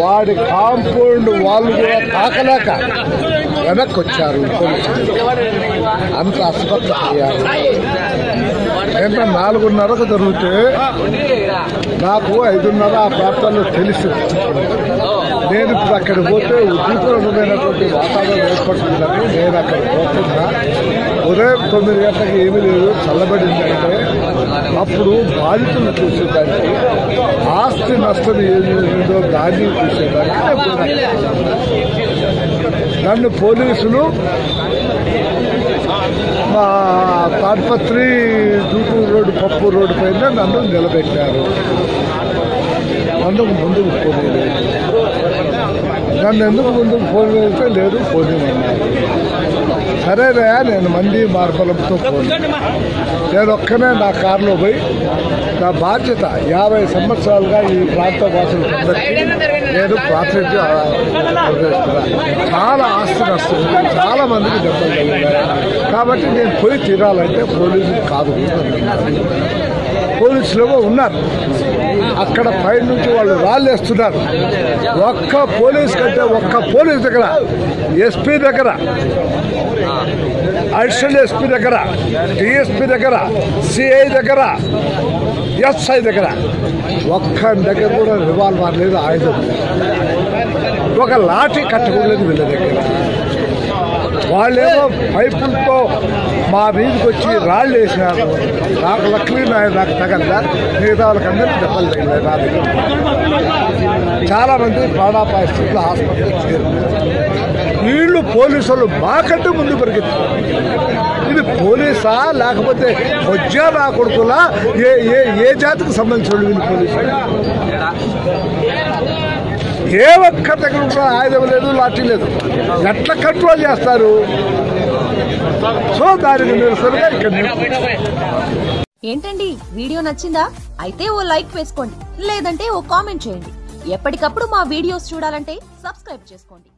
వాడి కాంపౌండ్ వాళ్ళు కూడా తాకలేక వెనక్కి వచ్చారు అంత అస్పత్ర అయ్యారు. ఎంత 4:30కు జరిగితే నాకు 5:30 ఆ ప్రాంతాల్లో తెలిసి నేను ఇప్పుడు అక్కడికి పోతే ఉద్రిక్తమైనటువంటి వాతావరణం ఏర్పడుతుందని నేను అక్కడ పోతున్నా. ఉదయం 9 గంటలకు ఏమీ లేదు, చల్లబడిందంటే అప్పుడు బాధితులు చూసేదానికి, ఆస్తి నష్టం ఏదో దాన్ని చూసేదానికి నన్ను పోలీసులు మా తాడ్పత్రి జూటూరు రోడ్డు పప్పు రోడ్డు పైన నన్ను నిలబెట్టారు. నన్ను ముందుకు పోనీలేదు. నన్ను ఎందుకు ముందుకు పోనీస్తే లేదు పోనీమన్నారు. సరేనా నేను మంది మార్బలంతో పోను. నేను ఒక్కనే నా కారులో పోయి నా బాధ్యత 50 సంవత్సరాలుగా ఈ ప్రాంత వాసులందరికీ నేను ప్రాతినిధ్యం చాలా ఆస్తి నష్టం, చాలా మందికి దెబ్బలు కలిగినాయి. కాబట్టి నేను పోయి తీరాలంటే పోలీసులు కాదు, పోలీసులు ఉన్నారు అక్కడ పై నుంచి వాళ్ళు రాళ్ళేస్తున్నారు. ఒక్క పోలీస్ కంటే ఒక్క పోలీస్ దగ్గర, ఎస్పీ దగ్గర, అడిషనల్ ఎస్పీ దగ్గర, డిఎస్పీ దగ్గర, సిఐ దగ్గర, ఎస్ఐ దగ్గర ఒక్క దగ్గర కూడా రివాల్వర్ లేదు, ఆయుధం లేదు, ఒక లాఠీ కట్టకూడలేదు వీళ్ళ దగ్గర. వాళ్ళేమో పైపులతో మా మీదకి వచ్చి రాళ్ళు వేసినారు. నాకు లక్ష్మీ నాకు తగలదా, మిగతా వాళ్ళకందరికీ దెబ్బలు తగిలేదు. నా దగ్గర చాలా మంది ప్రాణాపాయ స్థితిలో హాస్పిటల్ చేరున్నారు. వీళ్ళు పోలీసులు మాకంటే ముందు పరిగెత్తారు. ఇది పోలీసా లేకపోతే వచ్చా నా కొడుకులా, ఏ జాతికి సంబంధించిన వీళ్ళు పోలీసులు? ఏ ఒక్క దగ్గర కూడా ఆయుధం లేదు, లాఠీ లేదు, ఎట్లా కంట్రోల్ చేస్తారు? సో దానికి నిరసనగా ఇక్కడ ఏంటండి వీడియో నచ్చిందా? అయితే ఓ లైక్ వేసుకోండి, లేదంటే ఓ కామెంట్ చేయండి. ఎప్పటికప్పుడు మా వీడియోస్ చూడాలంటే సబ్స్క్రైబ్ చేసుకోండి.